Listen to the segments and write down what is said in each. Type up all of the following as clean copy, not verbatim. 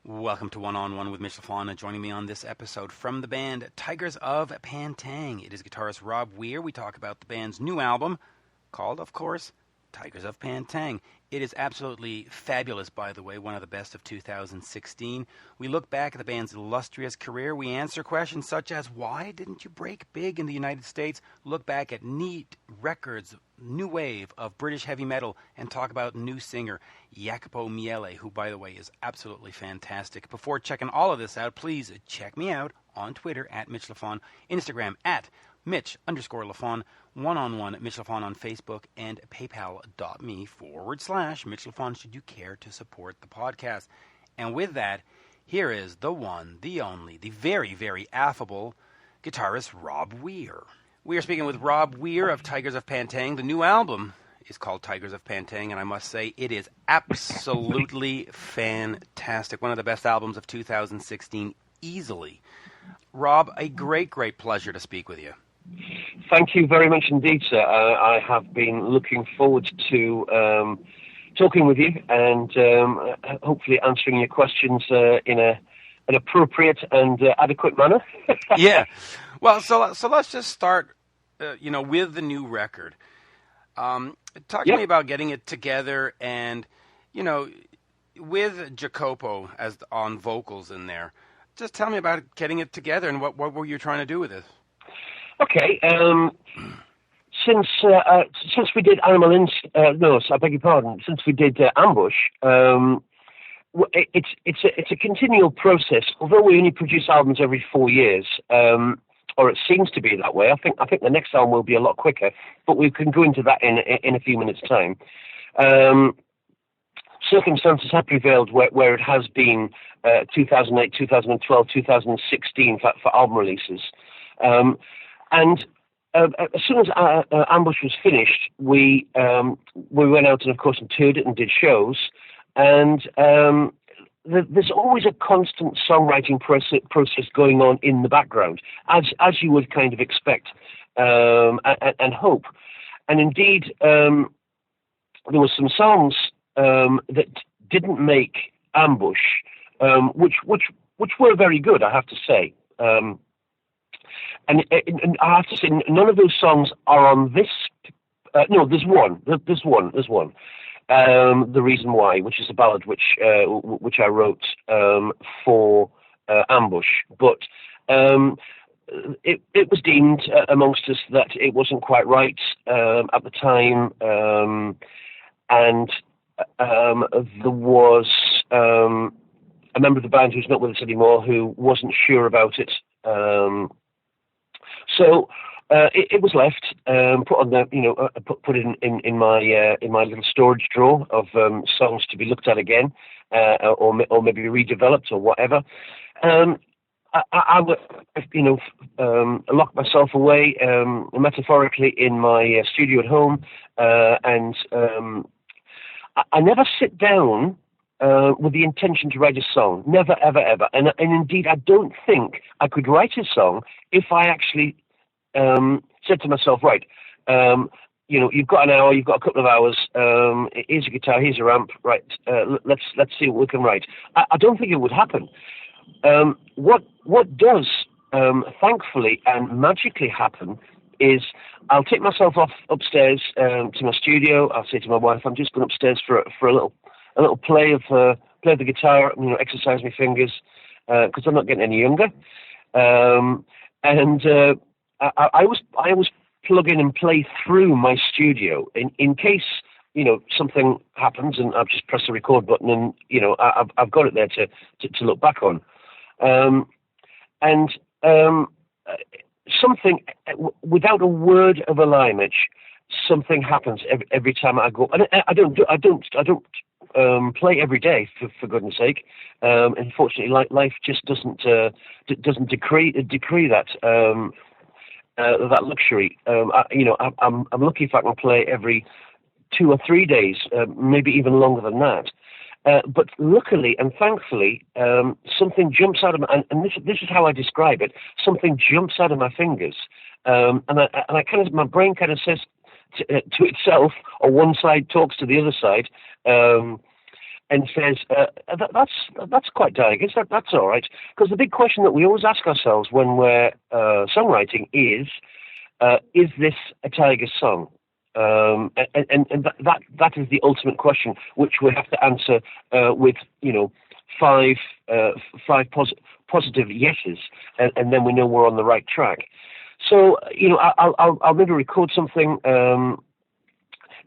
Welcome to One on One with Mitch Lafon. Joining me on this episode from the band Tygers of Pan Tang. It is guitarist Robb Weir. We talk about the band's new album called, of course, Tygers of Pan Tang. It is absolutely fabulous, by the way, one of the best of 2016. We look back at the band's illustrious career. We answer questions such as, why didn't you break big in the United States? Look back at neat records, new wave of British heavy metal, and talk about new singer Jacopo Miele, who, by the way, is absolutely fantastic. Before checking all of this out, please check me out on Twitter at Mitch Lafon, Instagram at Mitch_Lafon, one-on-one Mitch Lafon on Facebook, and paypal.me/Mitch Lafon should you care to support the podcast. And with that, here is the one, the only, the very, very affable guitarist Robb Weir. We are speaking with Robb Weir of Tygers of Pan Tang. The new album is called Tygers of Pan Tang, and I must say it is absolutely fantastic. One of the best albums of 2016, easily. Robb, a great, great pleasure to speak with you. Thank you very much indeed, sir. I have been looking forward to talking with you and hopefully answering your questions in an appropriate and adequate manner. Yeah. Well, so let's just start, with the new record. Talk to me about getting it together and, with Jacopo on vocals in there. Just tell me about getting it together and what were you trying to do with it? Okay. Since we did Since we did Ambush, it's a continual process. Although we only produce albums every 4 years, or it seems to be that way. I think the next album will be a lot quicker, but we can go into that in a few minutes' time. Circumstances have prevailed where it has been 2008, 2012, 2016 for album releases. And as soon as Ambush was finished, we went out and, of course, toured it and did shows. And there's always a constant songwriting process going on in the background, as you would kind of expect and hope. And indeed, there were some songs that didn't make Ambush, which were very good, I have to say. And I have to say, none of those songs are on this. No, there's one. There's one. The Reason Why, which is a ballad which I wrote for Ambush, but it was deemed amongst us that it wasn't quite right at the time, and there was a member of the band who's not with us anymore who wasn't sure about it. So it was left, put on the, put it in my little storage drawer of songs to be looked at again, or maybe redeveloped or whatever. I would, lock myself away metaphorically in my studio at home, and I never sit down with the intention to write a song. Never, ever, ever. And indeed, I don't think I could write a song if I actually said to myself, right, you've got an hour, you've got a couple of hours, here's a guitar, here's a amp, right, let's see what we can write. I don't think it would happen. What does, thankfully and magically happen is I'll take myself off upstairs to my studio. I'll say to my wife, I'm just going upstairs for a little play of the guitar, exercise my fingers, because I'm not getting any younger. And I always plug in and play through my studio in case something happens and I've just pressed the record button and I've got it there to look back on. And something without a word of a lie, Mitch, something happens every time I go. And I don't play every day for goodness sake. Unfortunately, life just doesn't decree that. That luxury. I'm lucky if I can play every 2 or 3 days, maybe even longer than that. But luckily and thankfully, something jumps out of my, and this is how I describe it. Something jumps out of my fingers, and my brain kind of says to itself, or one side talks to the other side, and says, that's quite Tigers, that's all right. Because the big question that we always ask ourselves when we're songwriting is this a Tigers song? And that is the ultimate question, which we have to answer with, five positive yeses, and then we know we're on the right track. So, I'll maybe record something.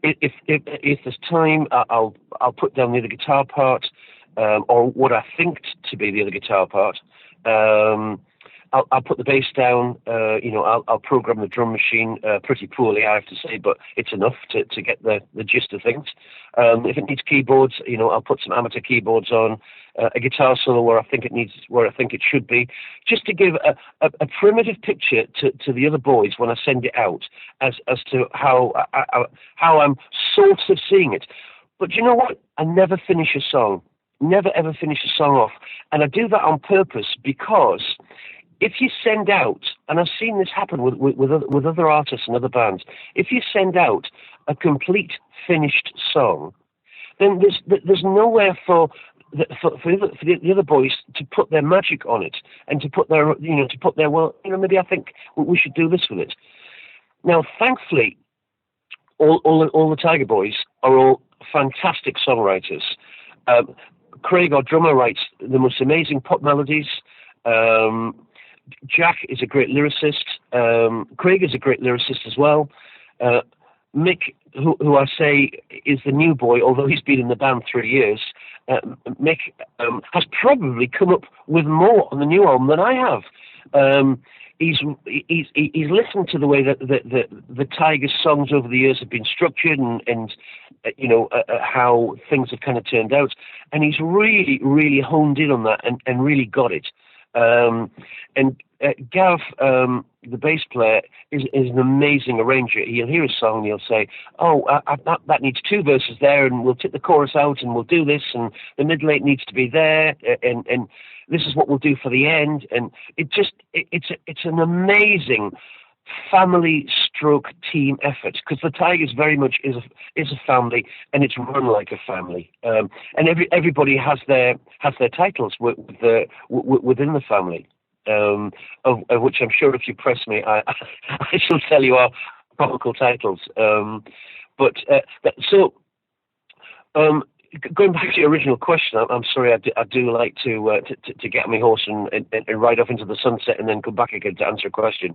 If there's time, I'll put down the other guitar part, or what I think to be the other guitar part. I'll put the bass down. I'll program the drum machine pretty poorly, I have to say, but it's enough to get the gist of things. If it needs keyboards, I'll put some amateur keyboards on. A guitar solo where I think it should be, just to give a primitive picture to the other boys when I send it out, as to how I'm sort of seeing it. But you know what? I never finish a song. Never ever finish a song off, and I do that on purpose because if you send out, and I've seen this happen with other artists and other bands, if you send out a complete finished song, then there's nowhere for the other boys to put their magic on it and to put their maybe I think we should do this with it. Now, thankfully, all the Tiger boys are all fantastic songwriters. Craig, our drummer, writes the most amazing pop melodies. Jack is a great lyricist. Craig is a great lyricist as well. Mick, who I say is the new boy, although he's been in the band 3 years, Mick has probably come up with more on the new album than I have. He's listened to the way that the Tigers songs over the years have been structured and how things have kind of turned out, and he's really, really honed in on that and really got it. And Gav, the bass player, is an amazing arranger. He'll hear a song and he'll say, that needs 2 verses there, and we'll take the chorus out and we'll do this, and the middle 8 needs to be there, and this is what we'll do for the end. And it's an amazing family stroke team effort, because the Tigers very much is a family, and it's run like a family. And everybody has their titles within the family, of which I'm sure if you press me, I shall tell you our comical titles. Going back to your original question, I'm sorry, I do like to get on my horse and ride off into the sunset and then come back again to answer a question.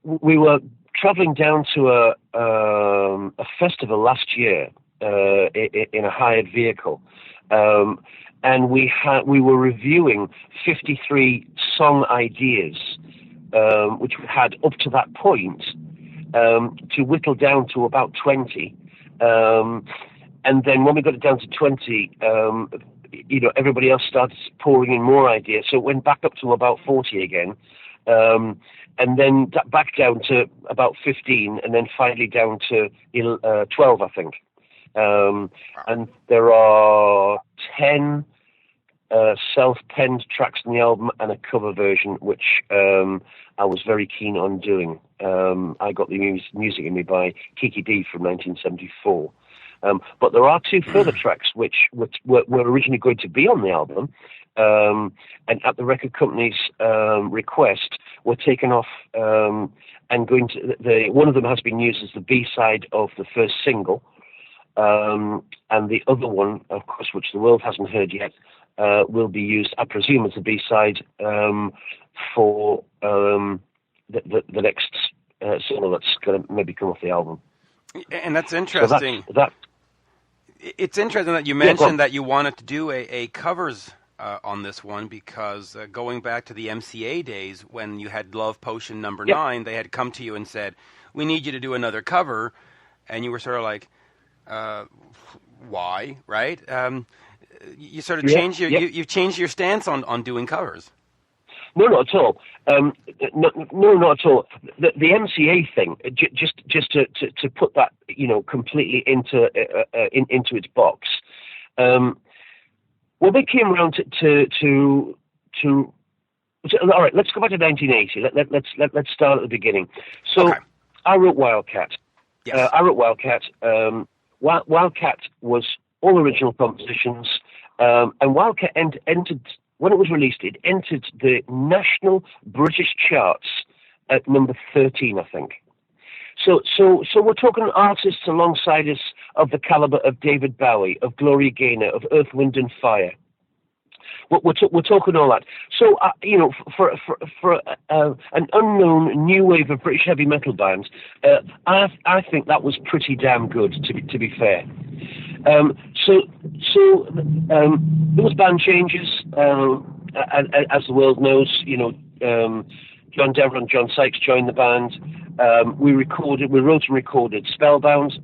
We were travelling down to a festival last year in a hired vehicle, and we were reviewing 53 song ideas, which we had up to that point, to whittle down to about 20. And then when we got it down to 20, everybody else started pouring in more ideas. So it went back up to about 40 again, and then back down to about 15, and then finally down to 12, I think. And there are 10 self-penned tracks in the album and a cover version, which I was very keen on doing. I got the music in me by Kiki D from 1974. But there are 2 further tracks which were originally going to be on the album, and at the record company's request, were taken off and going to one of them has been used as the B-side of the first single, and the other one, of course, which the world hasn't heard yet, will be used, I presume, as a B-side for the next solo that's going to maybe come off the album. And that's interesting. So it's interesting that you mentioned that you wanted to do a covers on this one, because going back to the MCA days when you had Love Potion number 9, they had come to you and said, we need you to do another cover, and you were sort of like, why, right? You sort of changed you've changed your stance on doing covers. No, not at all. No, not at all. The MCA thing, just to put that, completely into its box. Well, they came around to all right. Let's go back to 1980. Let's start at the beginning. So, okay. I wrote Wildcat. Yes. I wrote Wildcat. Wildcat was all original compositions, and Wildcat entered, when it was released, it entered the national British charts at number 13, I think. So we're talking artists alongside us of the caliber of David Bowie, of Gloria Gaynor, of Earth, Wind and Fire. We're talking all that. So, for an unknown new wave of British heavy metal bands, I think that was pretty damn good, to be fair. So there was band changes, as the world knows. John Dever and John Sykes joined the band. We wrote and recorded Spellbound.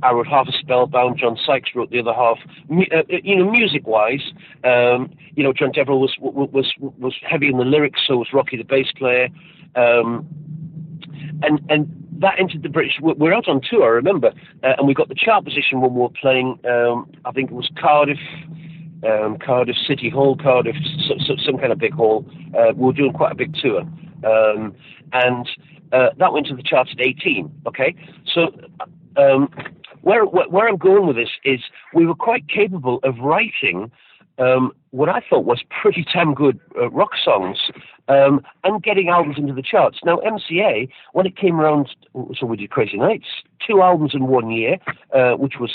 I wrote half of Spellbound. John Sykes wrote the other half. Music-wise, John Dever was heavy in the lyrics, so was Rocky, the bass player, and that entered the British. We're out on tour, I remember, and we got the chart position when we were playing. I think it was Cardiff City Hall, Cardiff, some kind of big hall. We were doing quite a big tour, and that went to the charts at 18. Okay, so where I'm going with this is we were quite capable of writing what I thought was pretty damn good rock songs, and getting albums into the charts. Now, MCA, when it came around, so we did Crazy Nights, 2 albums in 1 year, which was,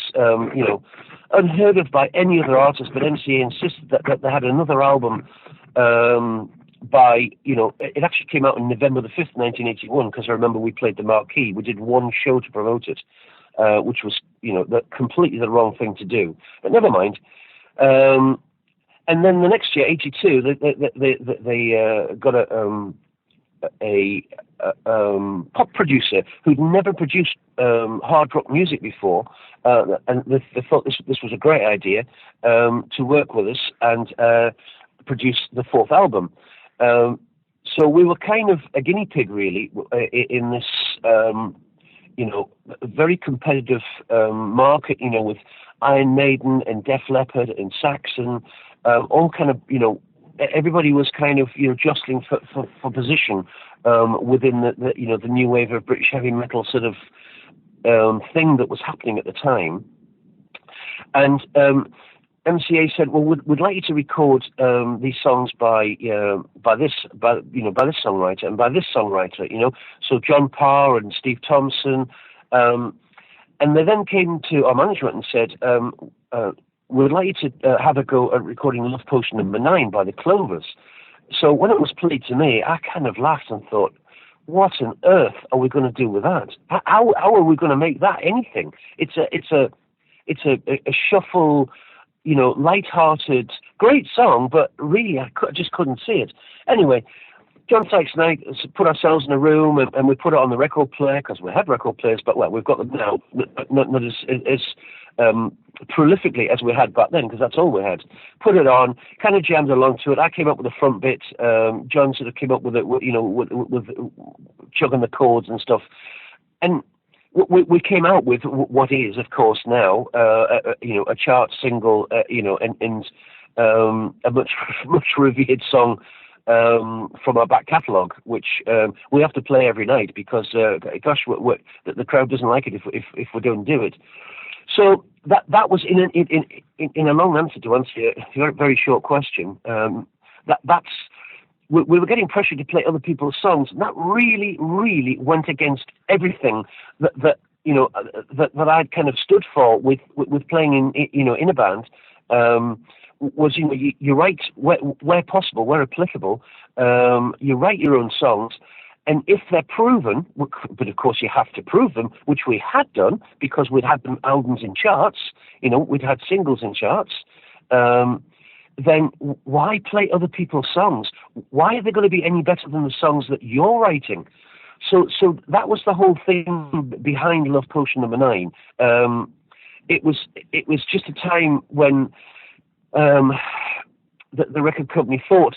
unheard of by any other artist, but MCA insisted that they had another album it actually came out on November the 5th, 1981, because I remember we played the Marquee. We did one show to promote it, which was, completely the wrong thing to do. But never mind. And then the next year, 82, they got a pop producer who'd never produced hard rock music before, and they thought this was a great idea to work with us and produce the 4th album. So we were kind of a guinea pig, really, in this, very competitive market, with Iron Maiden and Def Leppard and Saxon, all kind of, everybody was kind of, jostling for position within the new wave of British heavy metal sort of thing that was happening at the time. And MCA said, "Well, we'd like you to record these songs by this songwriter and by this songwriter, so John Parr and Steve Thompson." And they then came to our management and said, "We'd like you to have a go at recording Love Potion number 9 by the Clovers." So when it was played to me, I kind of laughed and thought, what on earth are we going to do with that? How are we going to make that anything? It's a shuffle, light-hearted, great song, but really I just couldn't see it. Anyway, John Sykes and I put ourselves in a room and we put it on the record player, because we had record players, but we've got them now, not as prolifically as we had back then, because that's all we had. Put it on, kind of jammed along to it. I came up with the front bit. John sort of came up with it, with chugging the chords and stuff. And we came out with what is, of course, now a chart single, and a much revered song from our back catalogue, which we have to play every night because, the crowd doesn't like it if we don't do it. So that was in a long answer to answer your very short question. We were getting pressure to play other people's songs, and that really, really went against everything that I'd kind of stood for with playing in a band. Was you write where possible, where applicable, you write your own songs, and if they're proven, but of course you have to prove them, which we had done because we'd had them albums in charts, we'd had singles in charts. Then why play other people's songs? Why are they going to be any better than the songs that you're writing? So that was the whole thing behind Love Potion number 9. It was just a time when the record company thought,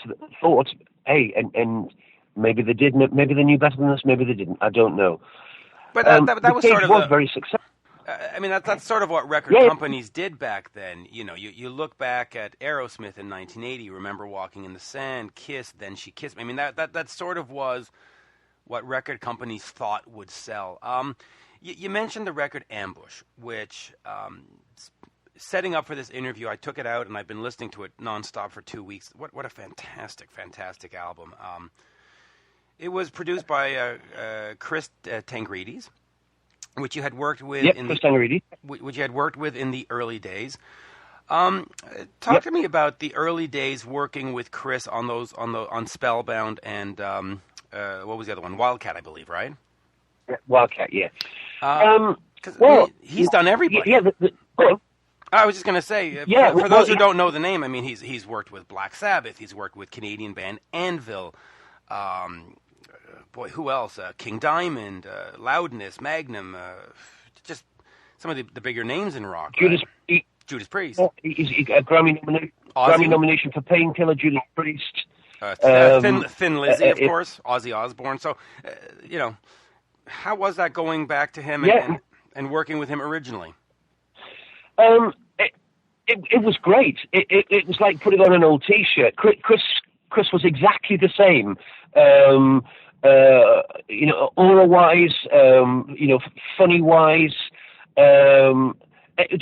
hey, and maybe they did, maybe they knew better than us, maybe they didn't. I don't know. But that was sort of very successful. I mean, that's sort of what record companies did back then. You look back at Aerosmith in 1980. Remember Walking in the Sand, Kiss, Then She Kissed Me. I mean, that sort of was what record companies thought would sell. You mentioned the record Ambush, which, setting up for this interview, I took it out and I've been listening to it nonstop for 2 weeks. What a fantastic, fantastic album. It was produced by Chris Tangrides, which you had worked with which you had worked with in the early days. Talk to me about the early days working with Chris on Spellbound and what was the other one? Wildcat, I believe, right? Yeah, Wildcat, yeah. He's done everybody. Yeah. I was just going to say, for those who don't know the name, I mean, he's worked with Black Sabbath, he's worked with Canadian band Anvil, who else? King Diamond, Loudness, Magnum, just some of the bigger names in rock. Judas Priest. He got a Grammy nomination for Painkiller, Judas Priest. Thin Lizzy, of course, Ozzy Osbourne. So, how was that going back to him and working with him originally? It was great. It was like putting on an old T-shirt. Chris was exactly the same. Aura-wise, funny-wise.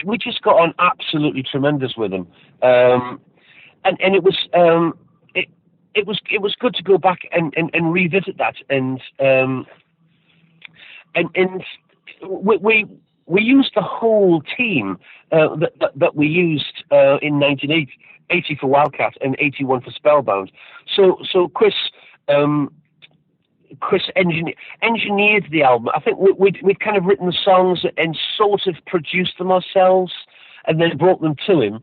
We just got on absolutely tremendous with him. And it was good to go back and revisit that. And we used the whole team that we used in 1980 for Wildcat and 81 for Spellbound. So Chris engineered the album. I think we'd kind of written the songs and sort of produced them ourselves, and then brought them to him.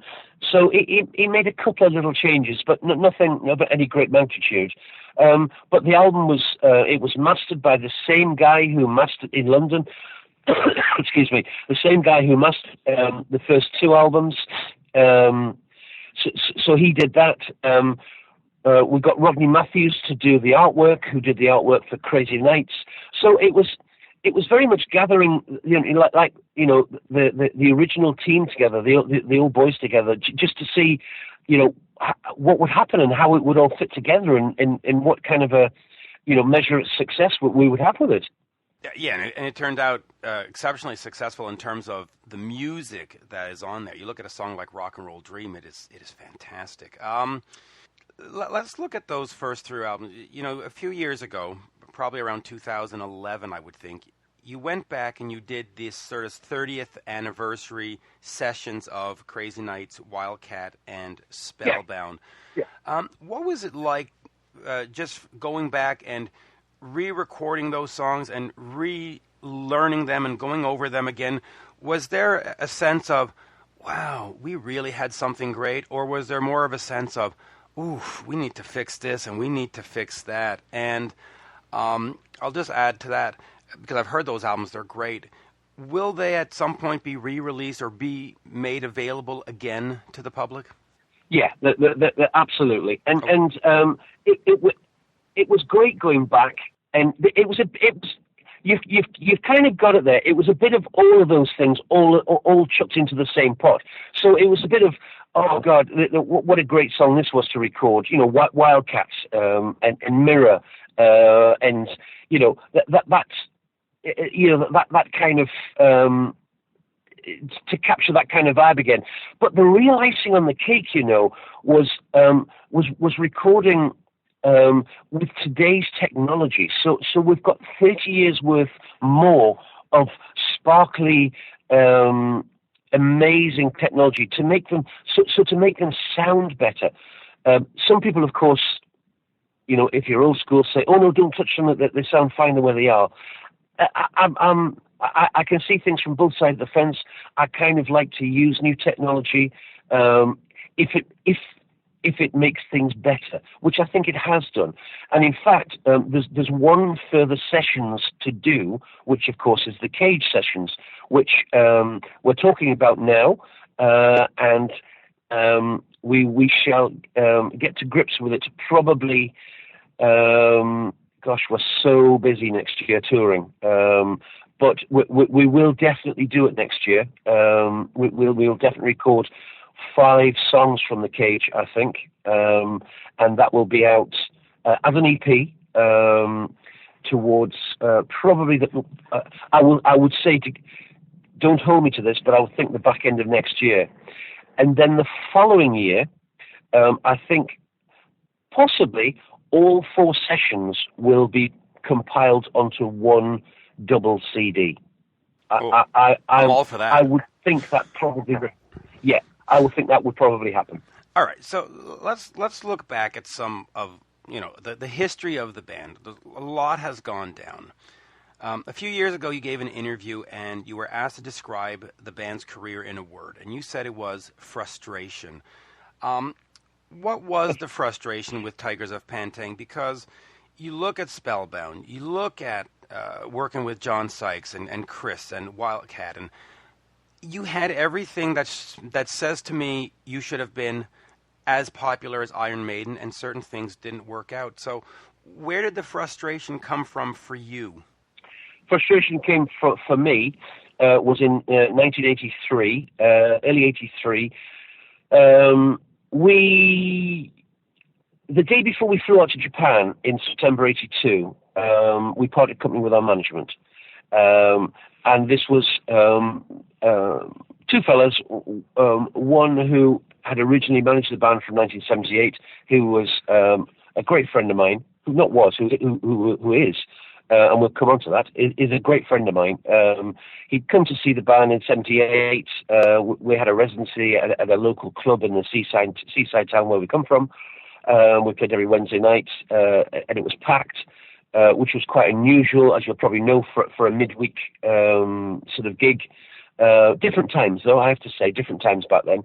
So he made a couple of little changes, but nothing of any great magnitude. But the album was mastered by the same guy who mastered in London. Excuse me, the same guy who mastered the first two albums. So he did that. We got Rodney Matthews to do the artwork, who did the artwork for Crazy Nights. So it was very much gathering, the original team together, the old boys together, just to see, what would happen and how it would all fit together, and what kind of a, measure of success we would have with it. Yeah, and it turned out exceptionally successful in terms of the music that is on there. You look at a song like Rock and Roll Dream; it is fantastic. Let's look at those first three albums. A few years ago, probably around 2011, I would think, you went back and you did this sort of 30th anniversary sessions of Crazy Nights, Wildcat, and Spellbound. Yeah. What was it like just going back and re-recording those songs and relearning them and going over them again? Was there a sense of, wow, we really had something great? Or was there more of a sense of, oof, we need to fix this and we need to fix that? And I'll just add to that, because I've heard those albums, they're great. Will they at some point be re-released or be made available again to the public? Yeah, absolutely. And it was great going back, and you've kind of got it there. It was a bit of all of those things, all chucked into the same pot. So it was a bit of, oh God, what a great song this was to record. Wildcats and Mirror, and that kind of to capture that kind of vibe again. But the real icing on the cake, was recording with today's technology. So we've got 30 years worth more of sparkly, amazing technology to make them to make them sound better. Some people, of course, if you're old school, say, "Oh no, don't touch them; they sound fine the way they are." I can see things from both sides of the fence. I kind of like to use new technology if it makes things better, which I think it has done. And in fact, there's one further sessions to do, which of course is the Cage sessions, which we're talking about now, and we shall get to grips with it probably. Gosh, we're so busy next year touring, but we will definitely do it next year. We'll definitely record 5 songs from the Cage, I think, and that will be out as an EP. towards probably I would say, don't hold me to this, but I would think the back end of next year. And then the following year, I think possibly all 4 sessions will be compiled onto one double CD. I'm all for that. I would think that probably, I would think that would probably happen. All right, so let's look back at some of the history of the band. A lot has gone down. A few years ago, you gave an interview and you were asked to describe the band's career in a word, and you said it was frustration. What was the frustration with Tygers of Pan Tang? Because you look at Spellbound, you look at working with John Sykes and Chris and Wildcat, and you had everything that says to me you should have been as popular as Iron Maiden, and certain things didn't work out. So where did the frustration come from for you? Frustration came for me was in 1983, early 83. The day before we flew out to Japan in September 82, we parted company with our management. And this was 2 fellas, one who had originally managed the band from 1978, who was a great friend of mine, who is, and we'll come on to that, is a great friend of mine. He'd come to see the band in 78. We had a residency at a local club in the seaside town where we come from. We played every Wednesday night, and it was packed, which was quite unusual, as you'll probably know, for a midweek sort of gig. Different times, though, I have to say, different times back then.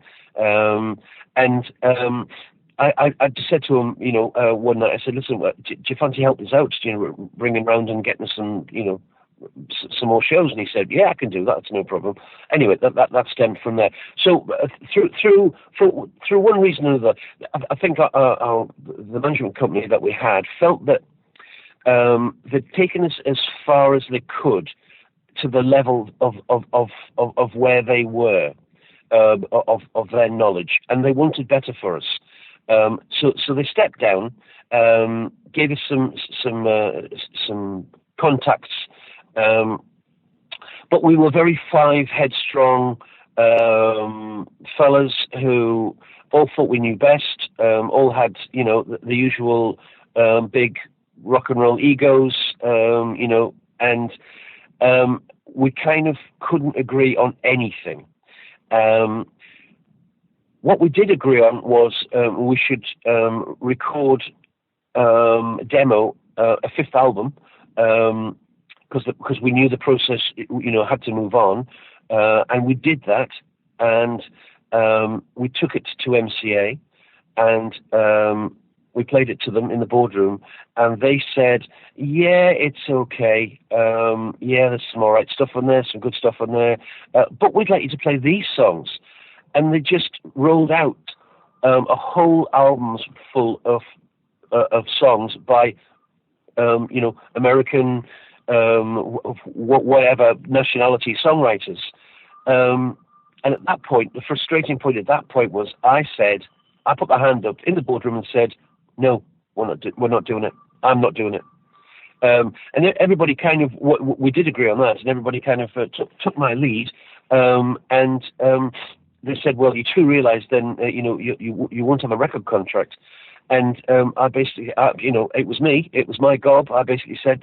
I just said to him, one night, I said, listen, do you fancy helping us out, bringing round and getting some, some more shows? And he said, yeah, I can do that. It's no problem. Anyway, that stemmed from there. So through one reason or another, I think the management company that we had felt that they'd taken us as far as they could to the level of where they were, of their knowledge, and they wanted better for us. So they stepped down, gave us some contacts, but we were very 5 headstrong fellas who all thought we knew best, all had the usual big rock and roll egos, and we kind of couldn't agree on anything. What we did agree on was we should record a demo, a 5th album, because we knew the process, had to move on, and we did that, and we took it to MCA, and we played it to them in the boardroom, and they said, yeah, it's okay, yeah, there's some all right stuff on there, some good stuff on there, but we'd like you to play these songs. And they just rolled out a whole album full of songs by, American, whatever nationality songwriters. And at that point, the frustrating point at that point was, I put my hand up in the boardroom and said, no, we're not doing it. I'm not doing it. And everybody kind of, we did agree on that, and everybody kind of took my lead, and they said, well, you do realize then, you won't have a record contract. And I basically, it was me, it was my gob. I basically said,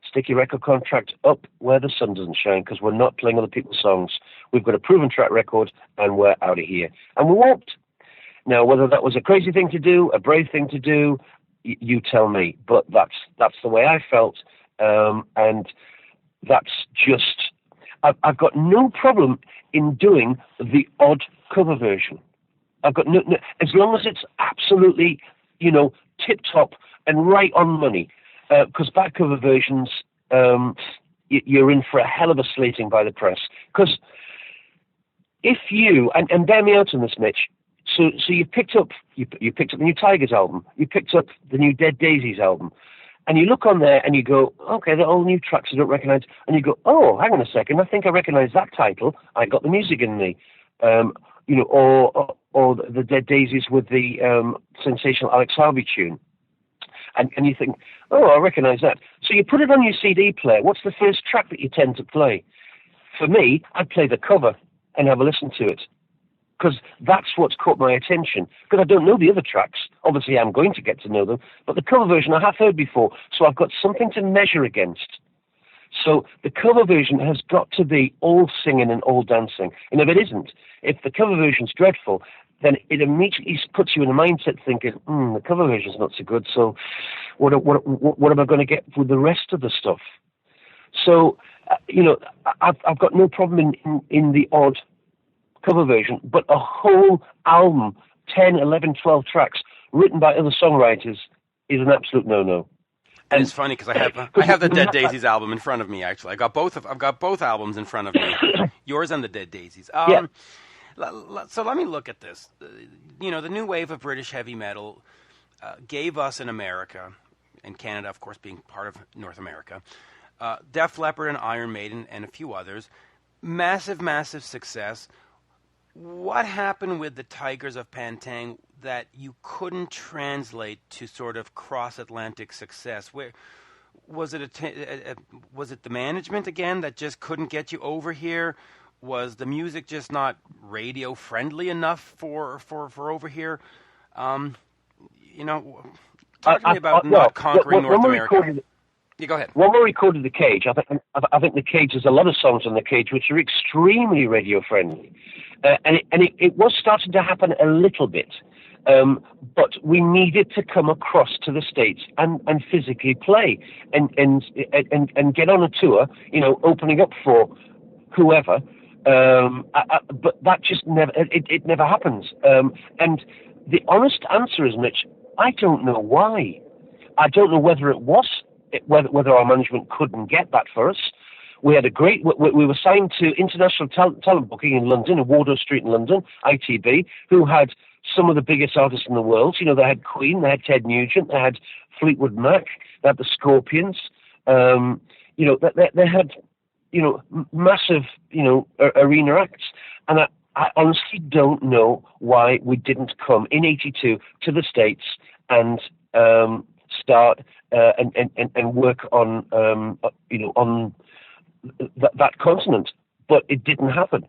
stick your record contract up where the sun doesn't shine, because we're not playing other people's songs. We've got a proven track record, and we're out of here. And we won't. Now, whether that was a crazy thing to do, a brave thing to do, you tell me. But that's the way I felt. And that's just, I've got no problem in doing the odd cover version. I've got no, as long as it's absolutely, tip top and right on money. Because back cover versions, you're in for a hell of a slating by the press. Because if you, and bear me out on this, Mitch. So you picked up the new Tygers album, you picked up the new Dead Daisies album, and you look on there and you go, okay, they're all new tracks I don't recognize, and you go, oh, hang on a second, I think I recognize that title. I got the music in me, or the Dead Daisies with the sensational Alex Harvey tune. and you think, oh, I recognise that. So you put it on your CD player. What's the first track that you tend to play? For me, I'd play the cover and have a listen to it, because that's what's caught my attention. Because I don't know the other tracks. Obviously, I'm going to get to know them, but the cover version I have heard before, so I've got something to measure against. So the cover version has got to be all singing and all dancing. And if it isn't, if the cover version's dreadful, then it immediately puts you in a mindset thinking, the cover version's not so good, so what am I going to get with the rest of the stuff? So, I've got no problem in the odd cover version, but a whole album, 10, 11, 12 tracks, written by other songwriters is an absolute no-no. And it's funny because I have the Dead Daisies album in front of me. Actually, I've got both albums in front of me, yours and the Dead Daisies. Yeah. So let me look at this. The new wave of British heavy metal gave us in America, and Canada, of course, being part of North America, Def Leppard and Iron Maiden and a few others, massive, massive success. What happened with the Tygers of Pan Tang that you couldn't translate to sort of cross-Atlantic success? Where was it? Was it the management again that just couldn't get you over here? Was the music just not radio friendly enough for over here? Talk to me about not conquering North America. Yeah, go ahead. When we recorded The Cage, I think The Cage has a lot of songs on The Cage which are extremely radio friendly, and it was starting to happen a little bit. But we needed to come across to the States and physically play and get on a tour, opening up for whoever. But that just never happens. And the honest answer is, Mitch, I don't know why. I don't know whether whether our management couldn't get that for us. We had we were signed to International Talent Booking in London, in Wardour Street in London, ITB, who had some of the biggest artists in the world. They had Queen, they had Ted Nugent, they had Fleetwood Mac, they had the Scorpions. They had, massive, arena acts. And I honestly don't know why we didn't come in '82 to the States and start and work on on that continent, but it didn't happen.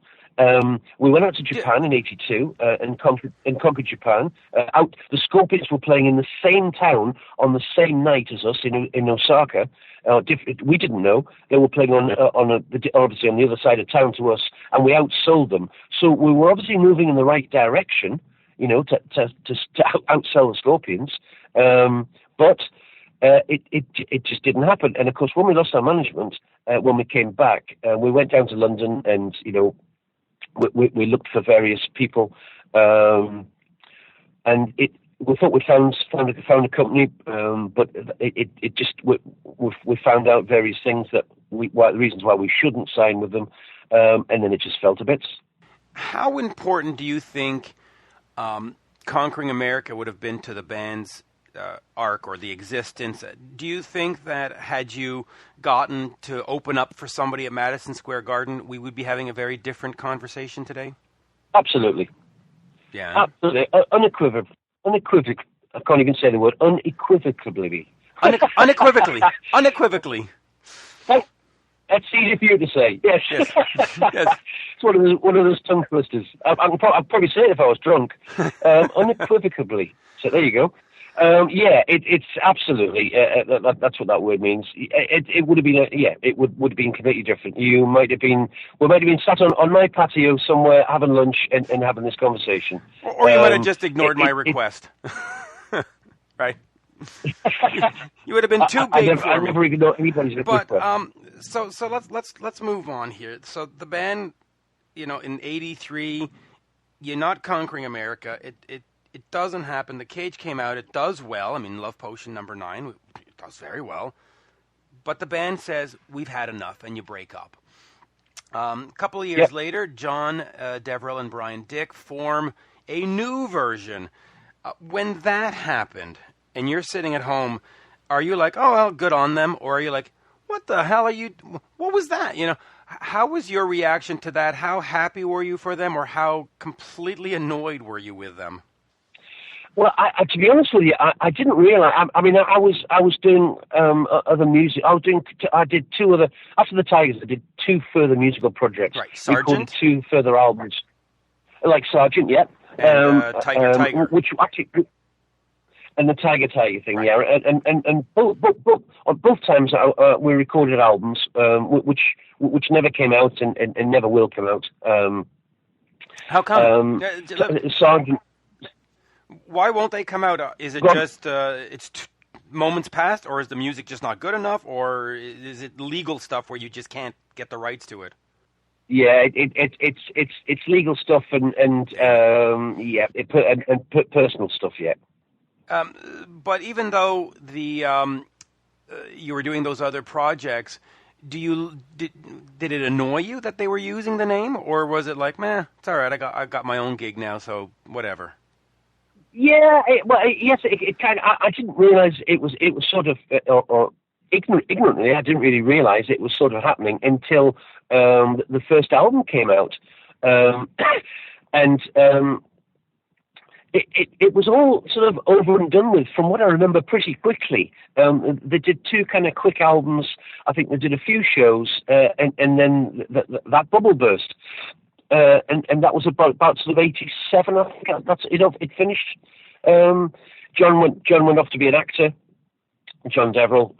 We went out to Japan in '82 and conquered Japan. The Scorpions were playing in the same town on the same night as us in Osaka. We didn't know they were playing obviously on the other side of town to us, and we outsold them. So we were obviously moving in the right direction, to outsell the Scorpions. But it just didn't happen. And of course, when we lost our management, when we came back, we went down to London and we looked for various people, and we thought we found a company, but it just we found out various things reasons why we shouldn't sign with them, and then it just fell to bits. How important do you think Conquering America would have been to the band's arc or the existence? Do you think that had you gotten to open up for somebody at Madison Square Garden, we would be having a very different conversation today? Absolutely. Yeah. Absolutely. Unequivocally. I can't even say the word. Unequivocally. Unequivocally. That's easy for you to say. Yes. Yes. It's one of those tongue twisters. I'd probably say it if I was drunk. Unequivocally. So there you go. It's absolutely. That's what that word means. It would have been. It would have been completely different. We might have been sat on my patio somewhere having lunch and having this conversation. Or you might have just ignored my request. Right. You would have been too big for me. I never ignored anybody's request. But so let's move on here. So the band, in '83, you're not conquering America. It doesn't happen. The Cage came out. It does well. I mean, Love Potion #9, it does very well. But the band says, we've had enough, and you break up. A couple of years later, John Deverell and Brian Dick form a new version. When that happened, and you're sitting at home, are you like, oh, well, good on them? Or are you like, what the hell are you, what was that? How was your reaction to that? How happy were you for them, or how completely annoyed were you with them? Well, to be honest with you, I didn't realize. I mean, I was doing other music. I did two other after the Tigers. I did two further musical projects. Right, Sergeant. Recorded two further albums, like Sergeant, yeah, and Tiger, which actually. And the Tiger thing, right. Yeah, and both times we recorded albums, which never came out and never will come out. How come? Sergeant. Why won't they come out? Is it just it's moments past, or is the music just not good enough, or is it legal stuff where you just can't get the rights to it? Yeah, it's legal stuff and personal stuff. Yeah. But even though you were doing those other projects, did it annoy you that they were using the name, or was it like, meh, it's all right, I got my own gig now, so whatever? Yeah, yes, it kind of. I didn't realize it was sort of or ignorantly. I didn't really realize it was sort of happening until the first album came out, and. It was all sort of over and done with, from what I remember, pretty quickly. They did two kind of quick albums. I think they did a few shows, and then that bubble burst, and that was about sort of 87. I think that's it finished. John went off to be an actor. John Deverill.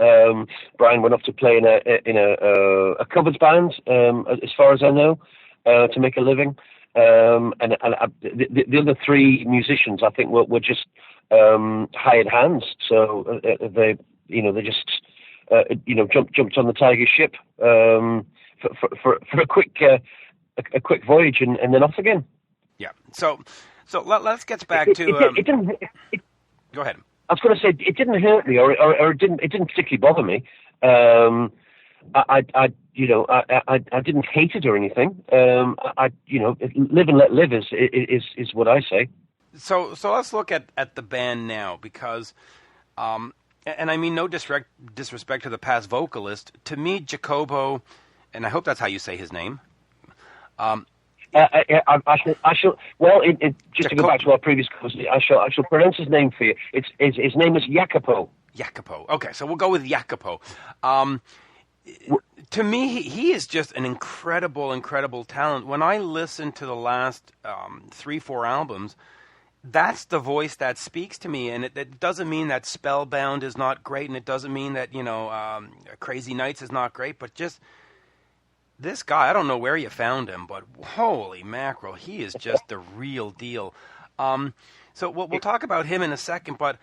Brian went off to play in a covers band, as far as I know, to make a living. And the other three musicians, I think, were just hired hands. So they just jumped on the Tigers ship for a quick voyage and then off again. Yeah. So let's get back to. It didn't. Go ahead. I was going to say it didn't hurt me, or it didn't particularly bother me. I didn't hate it or anything. Live and let live is what I say. So let's look at the band now, because, and I mean no disrespect to the past vocalist. To me, Jacobo, and I hope that's how you say his name. I shall. Well, just to go back to our previous conversation, I shall pronounce his name for you. His name is Jacopo. Jacopo. Okay, so we'll go with Jacopo. To me, he is just an incredible talent. When I listen to the last 3-4 albums, that's the voice that speaks to me. And it doesn't mean that Spellbound is not great, and it doesn't mean that Crazy Nights is not great. But just this guy, I don't know where you found him, but holy mackerel, he is just the real deal. So we'll talk about him in a second, but.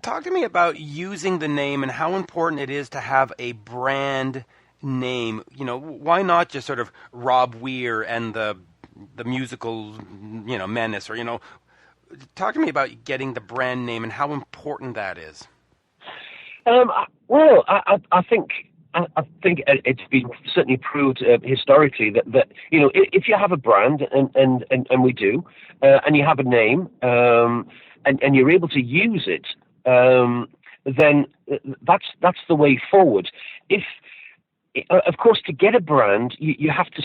Talk to me about using the name and how important it is to have a brand name. Why not just sort of Robb Weir and the musical, menace, or talk to me about getting the brand name and how important that is. Well, I think it's been certainly proved historically that if you have a brand and we do, and you have a name. And you're able to use it, then that's the way forward. If, of course, to get a brand, you have to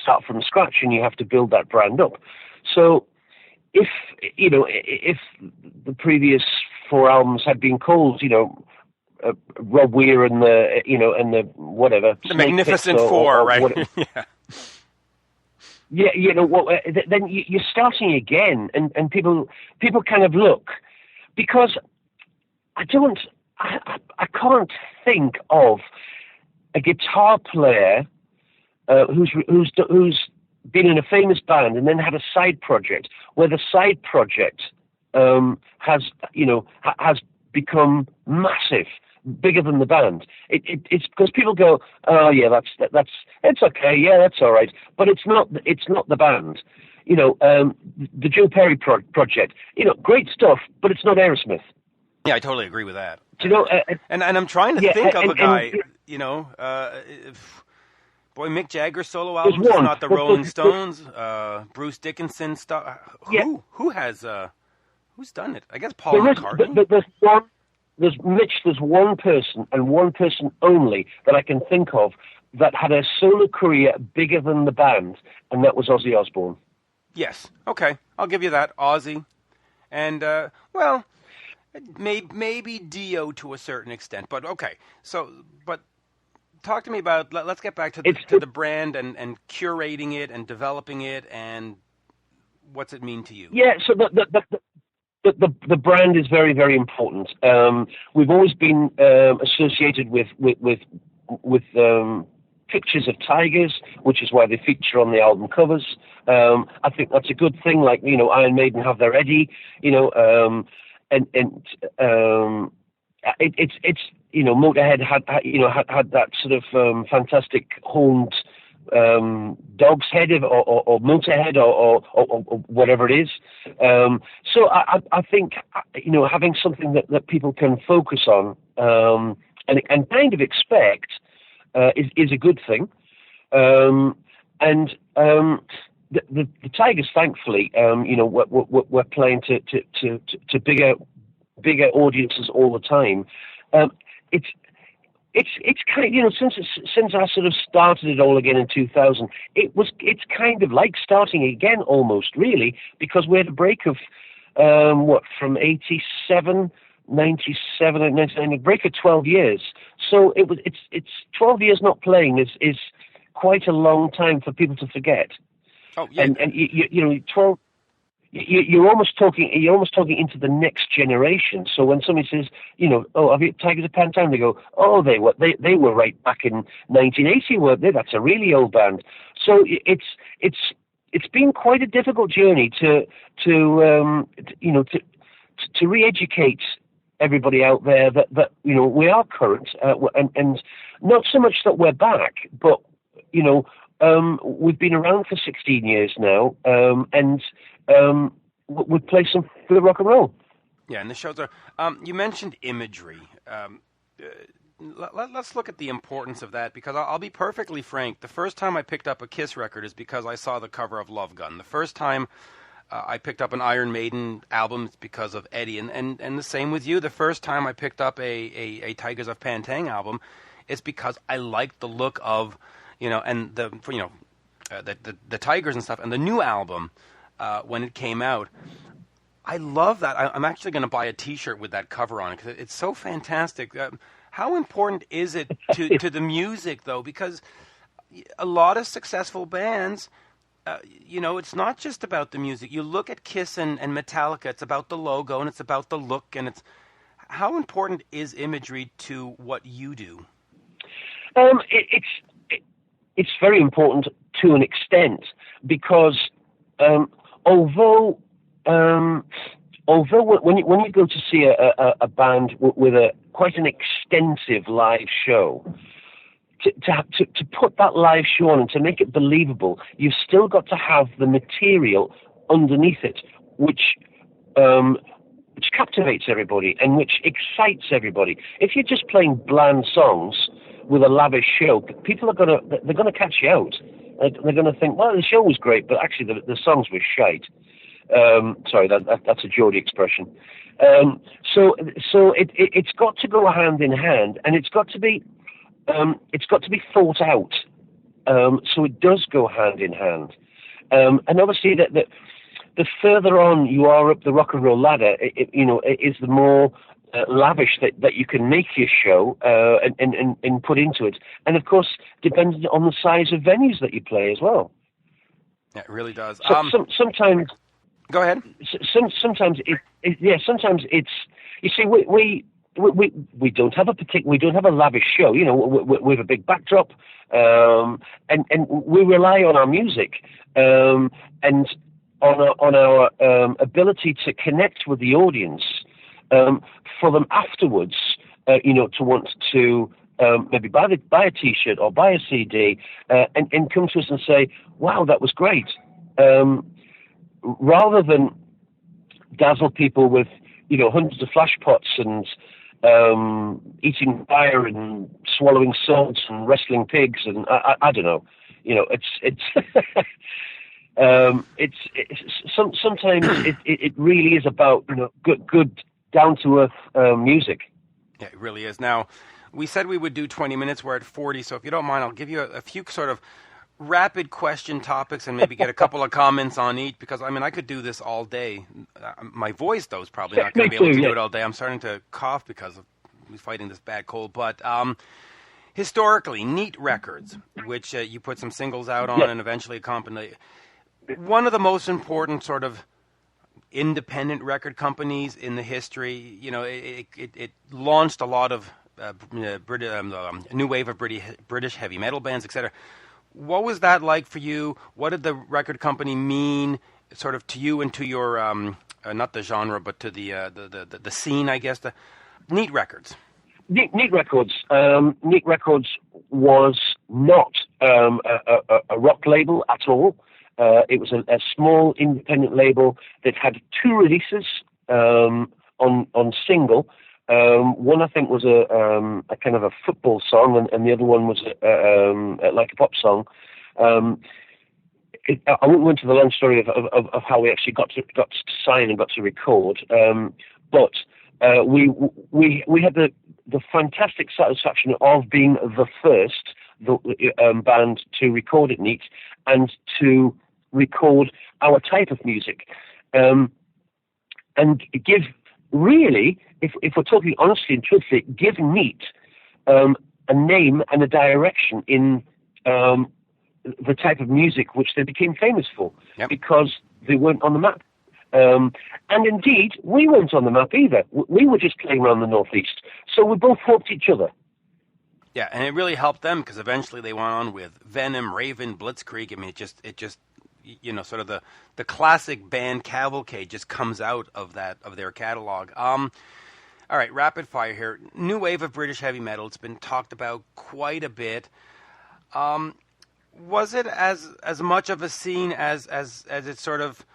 start from scratch, and you have to build that brand up. So, if the previous 4 albums had been called, Robb Weir and the whatever, the Magnificent Four, right? Yeah. Yeah, then you're starting again, and people kind of look, because I can't think of a guitar player who's been in a famous band and then had a side project where the side project has become massive, bigger than the band. It's because people go, oh yeah, that's it's okay, yeah, that's all right, but it's not the band. The Joe Perry project, great stuff, but it's not Aerosmith. Yeah, I totally agree with that. And I'm trying to think of a guy, boy, Mick Jagger's solo album is not the Rolling Stones. Bruce Dickinson stuff. Who's done it? I guess Paul McCartney. There's one person, and one person only, that I can think of that had a solo career bigger than the band, and that was Ozzy Osbourne. Yes. Okay. I'll give you that. Aussie. And, well, maybe Dio to a certain extent. But, okay. So, but talk to me about, let's get back to the brand and curating it and developing it and what's it mean to you? Yeah, so the brand is very, very important. We've always been associated with pictures of tigers, which is why they feature on the album covers. I think that's a good thing. Like, you know, Iron Maiden have their Eddie, you know, it's you know, Motorhead had that sort of fantastic horned dog's head or Motorhead or whatever it is. So I think, you know, having something that people can focus on and kind of expect is a good thing. And the Tygers, thankfully, you know, we're playing to bigger audiences all the time. It's kind of, you know, since I sort of started it all again in 2000, it's kind of like starting again almost, really, because we had a break of from 87, 97, and 99, a break of 12 years. So it's 12 years not playing is quite a long time for people to forget. Oh yeah, and you know, 12. You're almost talking into the next generation. So when somebody says, you know, oh, have you Tygers of Pan Tang? They go, oh, they were right back in 1980, weren't they? That's a really old band. So it's been quite a difficult journey to re-educate everybody out there that you know, we are current, and not so much that we're back, but you know, we've been around for 16 years now, and we play some good rock and roll. Yeah, and the shows are. You mentioned Imagery. Let's look at the importance of that, because I'll be perfectly frank. The first time I picked up a Kiss record is because I saw the cover of Love Gun. The first time I picked up an Iron Maiden album is because of Eddie, and the same with you. The first time I picked up a Tygers of Pan Tang album is because I liked the look of, you know, and the Tygers and stuff, and the new album when it came out. I love that. I'm actually going to buy a T-shirt with that cover on it because it's so fantastic. How important is it to the music, though? Because a lot of successful bands, you know, it's not just about the music. You look at Kiss and Metallica; it's about the logo and it's about the look. And it's how important is Imagery to what you do? It's very important to an extent, because although when you go to see a band with quite an extensive live show, to put that live show on and to make it believable, you've still got to have the material underneath it, which captivates everybody and which excites everybody. If you're just playing bland songs with a lavish show, people are gonna catch you out. They're gonna think, well, the show was great, but actually the songs were shite. Sorry, that's a Geordie expression. So it's got to go hand in hand, and it's got to be thought out. So it does go hand in hand. And obviously that the further on you are up the rock and roll ladder, is the more lavish that you can make your show and put into it. And of course, depending on the size of venues that you play as well. Yeah, it really does. So, sometimes. Go ahead. Sometimes sometimes it's, you see, we don't have a lavish show. You know, we have a big backdrop, and we rely on our music and on our ability to connect with the audience for them afterwards. To want to maybe buy a T-shirt or buy a CD and come to us and say, "Wow, that was great." Rather than dazzle people with, you know, hundreds of flash pots and eating fire and swallowing swords and wrestling pigs and I don't know, you know, sometimes it really is about, you know, good down to earth music. Yeah, it really is. Now, we said we would do 20 minutes. We're at 40, so if you don't mind, I'll give you a few sort of rapid question topics and maybe get a couple of comments on each, because I mean I could do this all day. My voice though is probably not going to be able to do it all day. I'm starting to cough because of fighting this bad cold. But historically, Neat Records, which you put some singles out on and eventually accompanied, one of the most important sort of independent record companies in the history. You know, it launched a lot of new wave of British heavy metal bands, etc. What was that like for you? What did the record company mean, sort of, to you and to your not the genre, but to the scene, I guess? The Neat Records. Neat Records. Neat Records was not a rock label at all. It was a small independent label that had 2 releases on single. One I think was a kind of a football song, and the other one was like a pop song. I won't go into the long story of how we actually got to sign and got to record, but we had the fantastic satisfaction of being the first band to record at Neat and to record our type of music, and give, really, if we're talking honestly and truthfully, give Neat a name and a direction in the type of music which they became famous for, because they weren't on the map. And indeed, we weren't on the map either. We were just playing around the Northeast. So we both helped each other. Yeah, and it really helped them, because eventually they went on with Venom, Raven, Blitzkrieg. I mean, it just you know, sort of the classic band cavalcade just comes out of their catalog. All right, rapid fire here. New wave of British heavy metal. It's been talked about quite a bit. Was it as much of a scene as it sort of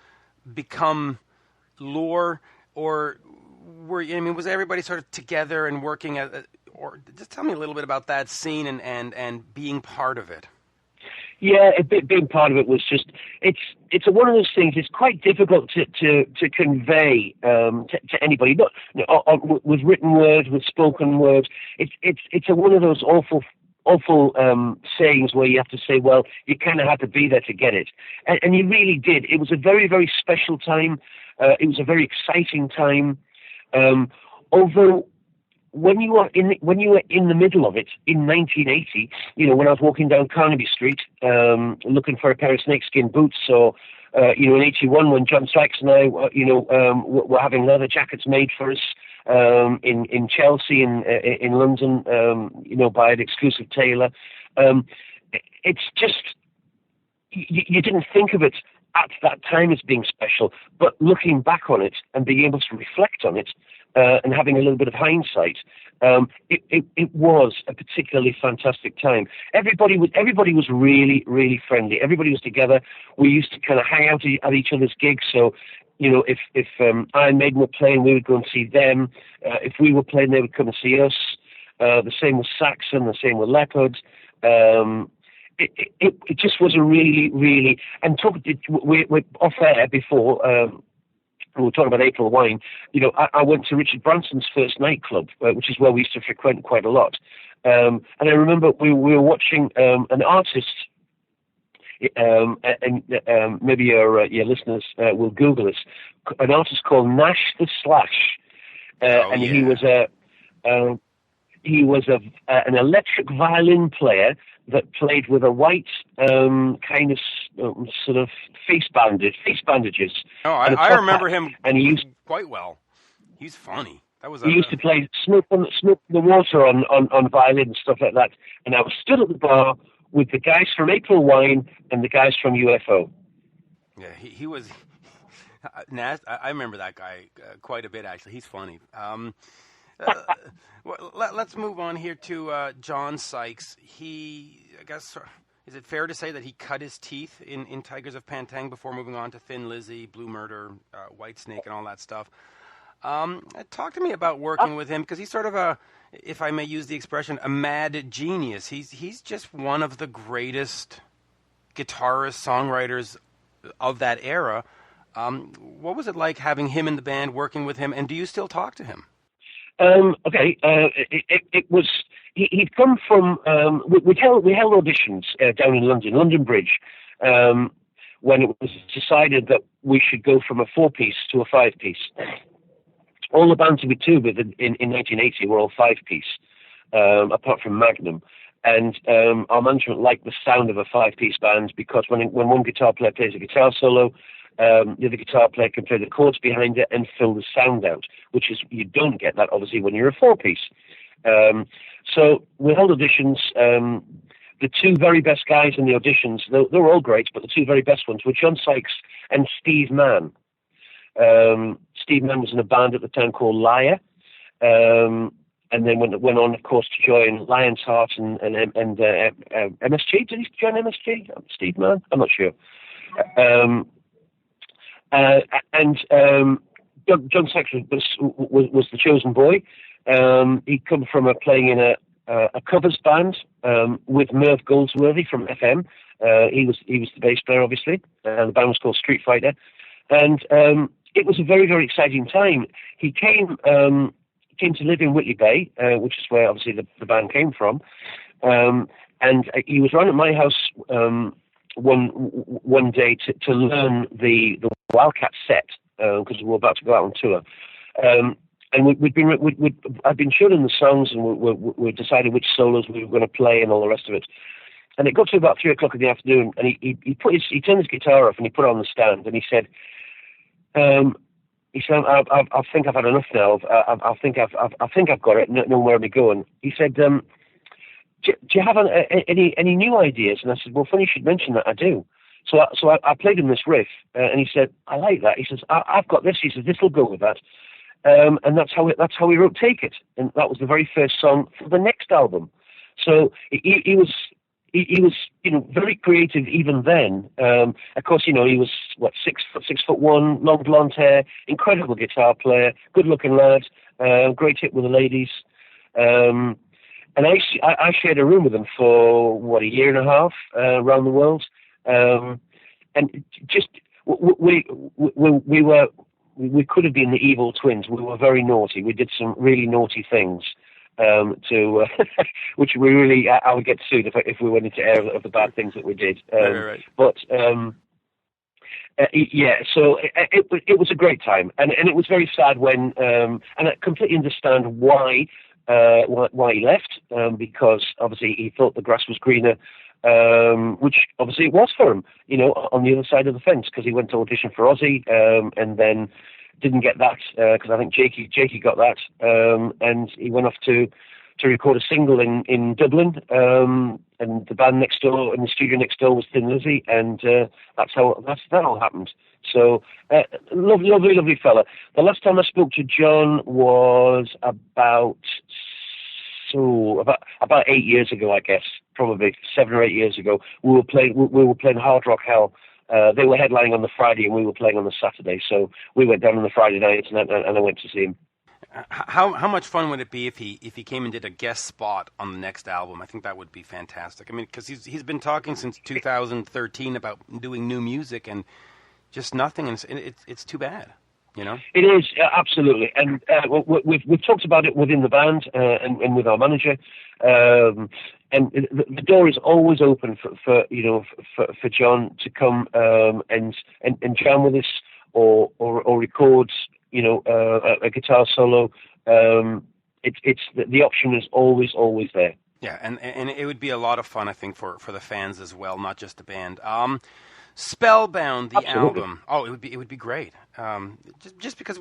become lore, or was everybody sort of together and working or just tell me a little bit about that scene and being part of it? Yeah, being part of it was just, it's one of those things. It's quite difficult to convey to anybody, not with written words, with spoken words. It's one of those awful sayings where you have to say, well, you kind of had to be there to get it, and you really did. It was a very, very special time. It was a very exciting time. Although, when you were in the middle of it in 1980, you know, when I was walking down Carnaby Street looking for a pair of snakeskin boots, or in 81 when John Sykes and I, were having leather jackets made for us in Chelsea and in London, by an exclusive tailor. It's just you didn't think of it at that time as being special, but looking back on it and being able to reflect on it. And having a little bit of hindsight, it was a particularly fantastic time. Everybody was really, really friendly. Everybody was together. We used to kind of hang out at each other's gigs. So, if Iron Maiden were playing, we would go and see them. If we were playing, they would come and see us. The same with Saxon. The same with Leopard. It just was a really, really, and we're off air before. We were talking about April Wine. I went to Richard Branson's first nightclub, which is where we used to frequent quite a lot. And I remember we were watching an artist, and maybe your listeners will Google this, an artist called Nash the Slash, and he was an electric violin player that played with a white kind of sort of face bandages. Oh, I remember him and he used quite well. He's funny. He used to play Smoke on the Water on violin and stuff like that. And I was stood at the bar with the guys from April Wine and the guys from UFO. Yeah, he was. I remember that guy quite a bit, actually. He's funny. Let's move on here to John Sykes. I guess, is it fair to say that he cut his teeth in Tygers of Pan Tang before moving on to Thin Lizzy, Blue Murder, Whitesnake, and all that stuff? Talk to me about working with him, because he's sort of if I may use the expression, a mad genius. He's just one of the greatest guitarists, songwriters of that era. What was it like having him in the band, working with him, and do you still talk to him? Okay. he'd come from, we held auditions down in London Bridge, when it was decided that we should go from a 4-piece to a 5-piece. All the bands we toured with in 1980 were all 5-piece, apart from Magnum. And our management liked the sound of a 5-piece band because when one guitar player plays a guitar solo, the other guitar player can play the chords behind it and fill the sound out, which is, you don't get that obviously when you're a 4-piece. So we held auditions. The two very best guys in the auditions, they were all great, but the two very best ones were John Sykes and Steve Mann. Steve Mann was in a band at the time called Liar, and then went on, of course, to join Lion's Heart and MSG. Did he join MSG? Steve Mann? I'm not sure. John Sykes was the chosen boy. He'd come from playing in a covers band with Merv Goldsworthy from FM. He was the bass player, obviously. The band was called Street Fighter, and it was a very, very exciting time. He came to live in Whitley Bay, which is where obviously the band came from, and he was round at my house one day to learn the Wildcat set because we were about to go out on tour. And I'd been showing him the songs, and we decided which solos we were going to play and all the rest of it. And it got to about 3:00 in the afternoon, and he turned his guitar off and he put it on the stand, and he said, I think I've had enough now. I think I've got it. Know where I'm going. He said, do you have any new ideas? And I said, well, funny you should mention that. I do. So I played him this riff, and he said, I like that. He says, I've got this. He says, this will go with that. And that's how he wrote Take It, and that was the very first song for the next album. So he was very creative even then. Of course, he was 6'1", long blonde hair, incredible guitar player, good looking lad, great hit with the ladies. And I shared a room with him for a year and a half around the world, and just we could have been the evil twins. We were very naughty. We did some really naughty things, which we really, I would get sued if we went into air of the bad things that we did. Right. But yeah, so it was a great time, and it was very sad when, and I completely understand why he left, because obviously he thought the grass was greener. Which obviously it was for him, on the other side of the fence, because he went to audition for Ozzy, and then didn't get that, because I think Jakey got that, and he went off to record a single in Dublin, and the band next door, in the studio next door, was Thin Lizzy, and that all happened. So lovely fella. The last time I spoke to John was about 8 years ago, I guess, probably 7 or 8 years ago. We were playing Hard Rock Hell. They were headlining on the Friday, and we were playing on the Saturday. So we went down on the Friday night, and I went to see him. How much fun would it be if he came and did a guest spot on the next album? I think that would be fantastic. I mean, because he's been talking since 2013 about doing new music and just nothing, and it's too bad. It is, absolutely, and we've talked about it within the band and with our manager, and the door is always open for John to come and jam with us or record a guitar solo. It's the option is always there. Yeah, and it would be a lot of fun, I think, for the fans as well, not just the band. Spellbound, the Absolutely. album. Oh, it would be great. Just because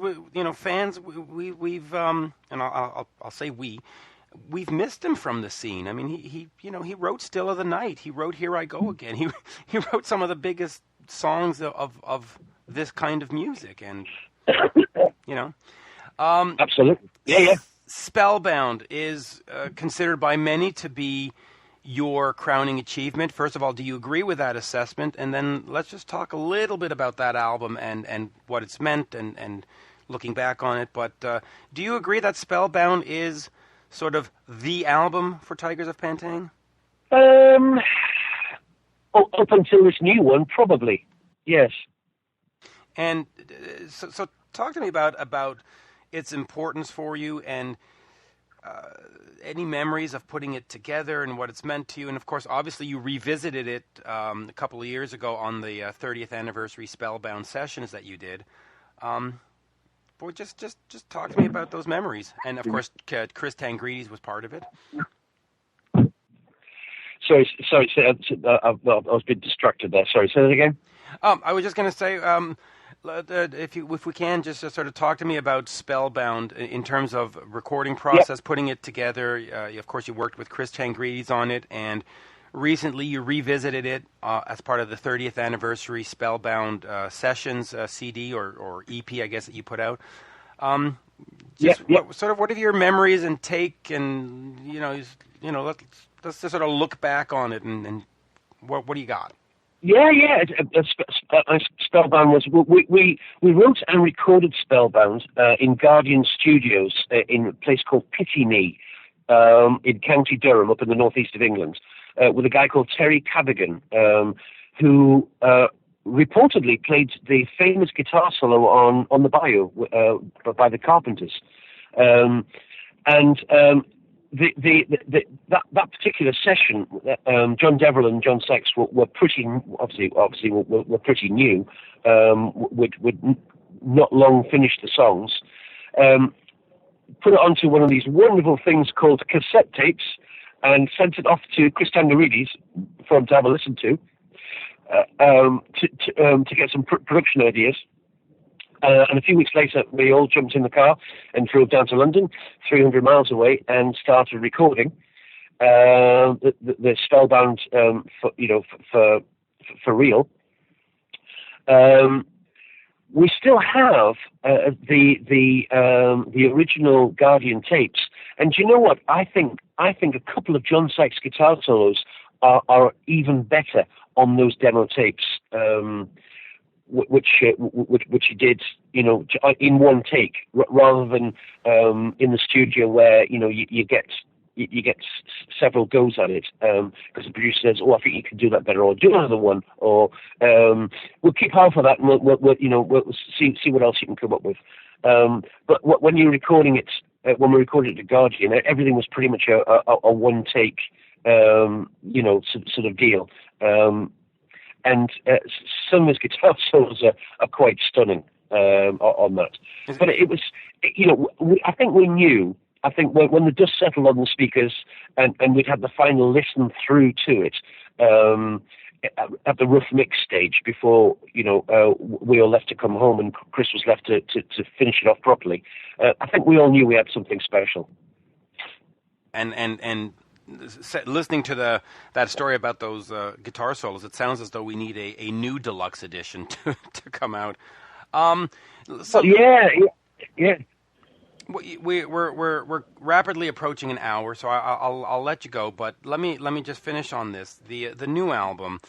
fans, we've and I'll say we've missed him from the scene. I mean, he wrote Still of the Night. He wrote Here I Go Again. He wrote some of the biggest songs of this kind of music, and absolutely, yeah. Spellbound is considered by many to be your crowning achievement. First of all, do you agree with that assessment? And then let's just talk a little bit about that album and what it's meant and looking back on it. But do you agree that Spellbound is sort of the album for Tygers of Pan Tang? Up until this new one, probably, yes. And so talk to me about its importance for you, and any memories of putting it together and what it's meant to you? And of course, obviously, you revisited it a couple of years ago on the 30th anniversary Spellbound sessions that you did. But just talk to me about those memories. And of course, Chris Tangrides was part of it. Sorry, I was a bit distracted there. Sorry, say that again. I was just going to say, if we can, just sort of talk to me about Spellbound in terms of recording process, putting it together. Of course, you worked with Chris Tangrides on it, and recently you revisited it as part of the 30th anniversary Spellbound sessions CD or EP, I guess, that you put out. What are your memories and take, and let's just sort of look back on it, and what do you got? Spellbound was we wrote and recorded Spellbound in Guardian Studios in a place called Pitney in County Durham, up in the northeast of England, with a guy called Terry Cadogan, who reportedly played the famous guitar solo on the Bayou by the Carpenters, that particular session, John Deverell and John Sykes were pretty pretty new. Would not long finish the songs. Put it onto one of these wonderful things called cassette tapes, and sent it off to Chris Tangrides for him to have a listen to get some production ideas. And a few weeks later, we all jumped in the car and drove down to London, 300 miles away, and started recording the Spellbound for real. We still have the original Guardian tapes, and do you know what? I think a couple of John Sykes guitar solos are even better on those demo tapes. Which he did, in one take, rather than in the studio where you get several goes at it, because the producer says, "Oh, I think you can do that better," or "Do another one," or "We'll keep half of that, and we'll see what else you can come up with." But when you're recording it, when we recorded it at Guardian, everything was pretty much a one take, sort of deal. And some of his guitar solos are quite stunning on that. But it was, I think we knew. I think when the dust settled on the speakers and we'd had the final listen through to it at the rough mix stage before we all left to come home and Chris was left to finish it off properly. I think we all knew we had something special. And listening to that story about those guitar solos, it sounds as though we need a new deluxe edition to come out. Yeah. We're rapidly approaching an hour, so I'll let you go. But let me just finish on this. The new album.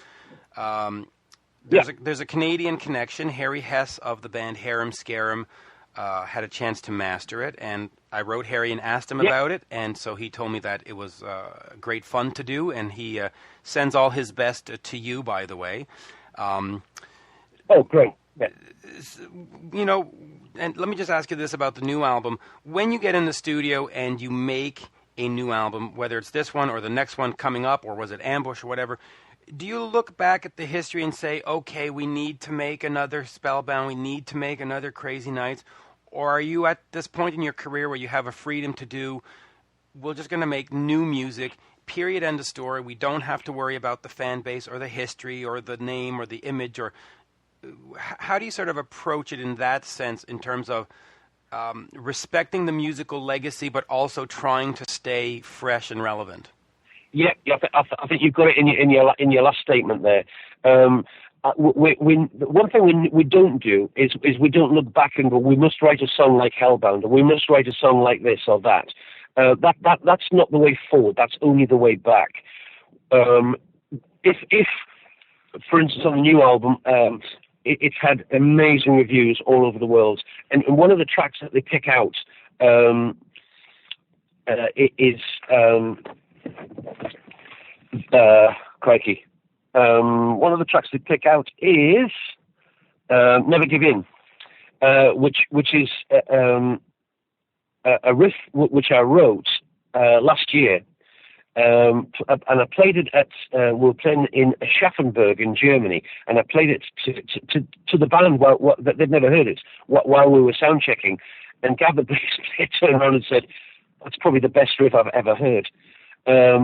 There's a Canadian connection. Harry Hess of the band Harem Scarem had a chance to master it, and I wrote Harry and asked him about it, and so he told me that it was great fun to do, and he sends all his best to you, by the way. Oh, great. Yeah. And let me just ask you this about the new album. When you get in the studio and you make a new album, whether it's this one or the next one coming up, or was it Ambush or whatever, do you look back at the history and say, okay, we need to make another Spellbound, we need to make another Crazy Nights? Or are you at this point in your career where you have a freedom to do, we're just going to make new music, period, end of story. We don't have to worry about the fan base or the history or the name or the image? Or how do you sort of approach it in that sense in terms of respecting the musical legacy but also trying to stay fresh and relevant? Yeah, I think you've got it in your last statement there. One thing we don't do is we don't look back and go, we must write a song like Hellbound, or we must write a song like this or that. That's not the way forward. That's only the way back. If for instance, on the new album, it's had amazing reviews all over the world, and one of the tracks that they pick out is crikey. One of the tracks they pick out is "Never Give In," which is a riff which I wrote last year. And I played it at, we were playing in Schaffenburg in Germany, and I played it to the band that they'd never heard it while we were sound checking. And Gav, the bass player, turned around and said, "That's probably the best riff I've ever heard."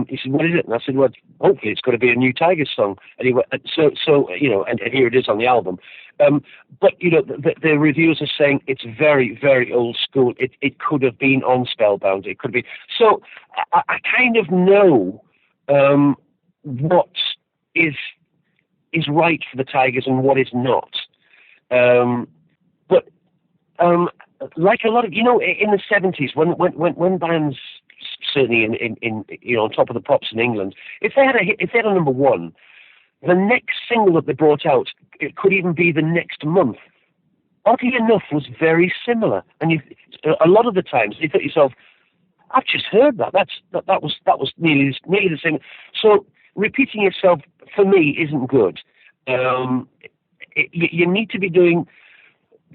He said, "What is it?" And I said, "Well, hopefully it's got to be a new Tygers song." And he went, so you know, and here it is on the album. But you know, the reviewers are saying it's very, very old school. It could have been on Spellbound. It could be. So I kind of know what is right for the Tygers and what is not. But like a lot of, you know, in the 70s when bands, certainly in you know, on top of the pops in England, if they had a number one, the next single that they brought out, it could even be the next month, oddly enough, was very similar. And a lot of the times you thought to yourself, "I've just heard that. That was nearly the same." So repeating yourself for me isn't good. You need to be doing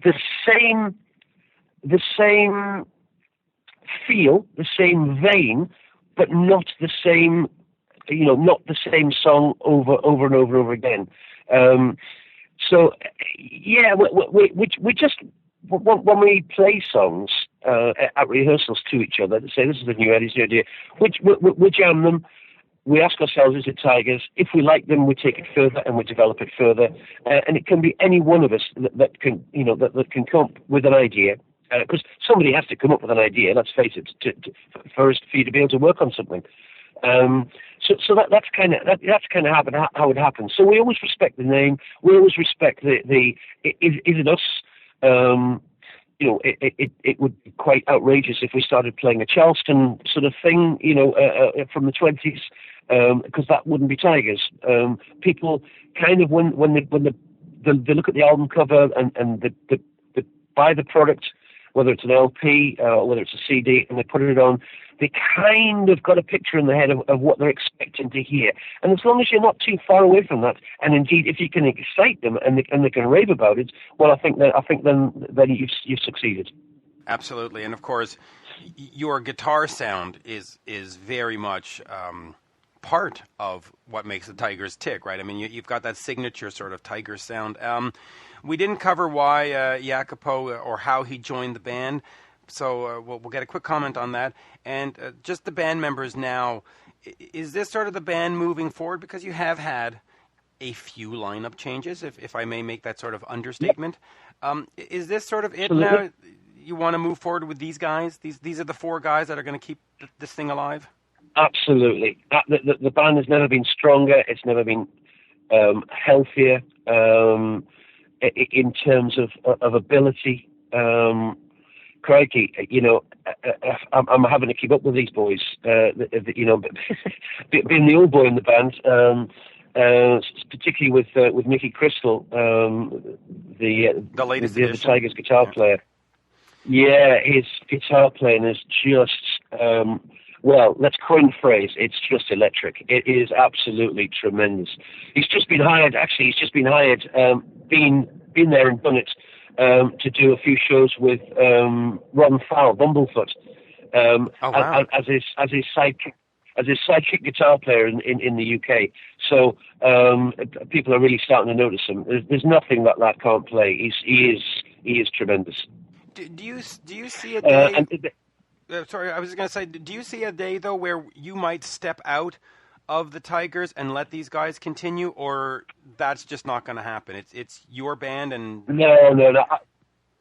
the same feel, the same vein, but not the same, you know, not the same song over and over again. So yeah, we just, when we play songs at rehearsals to each other, to say this is the new idea, this is the idea, we jam them. We ask ourselves, is it Tygers? If we like them, we take it further and we develop it further. And it can be any one of us that can, you know, that can come up with an idea. Because somebody has to come up with an idea, let's face it, for you to be able to work on something. So that's kind of how it happens. So we always respect the name. We always respect the is it us? You know, it would be quite outrageous if we started playing a Charleston sort of thing, you know, from the 20s, because that wouldn't be Tygers. People kind of when they look at the album cover and they buy the product, whether it's an LP or whether it's a CD, and they put it on, they kind of got a picture in their head of what they're expecting to hear. And as long as you're not too far away from that, and indeed if you can excite them and they can rave about it, well, I think then you've succeeded. Absolutely, and of course, your guitar sound is very much part of what makes the Tygers tick, right? I mean, you've got that signature sort of Tiger sound. We didn't cover why Jacopo or how he joined the band, so we'll get a quick comment on that. And just the band members now, is this sort of the band moving forward? Because you have had a few lineup changes, if I may make that sort of understatement. Is this sort of it now? You want to move forward with these guys? These are the four guys that are going to keep this thing alive? Absolutely. The band has never been stronger. It's never been healthier. In terms of ability, crikey, you know, I'm having to keep up with these boys. You know, being the old boy in the band, particularly with Mickey Crystal, the latest the other Tygers guitar player. Yeah, his guitar playing is just well, let's coin the phrase, it's just electric. It is absolutely tremendous. He's just been hired, been there and done it, to do a few shows with Ron Fowle, Bumblefoot, as his sidekick guitar player in the UK. So people are really starting to notice him. There's nothing that lad can't play. He is tremendous. Do you see a day? Sorry, I was going to say, do you see a day, though, where you might step out of the Tygers and let these guys continue, or that's just not going to happen? It's your band, and no.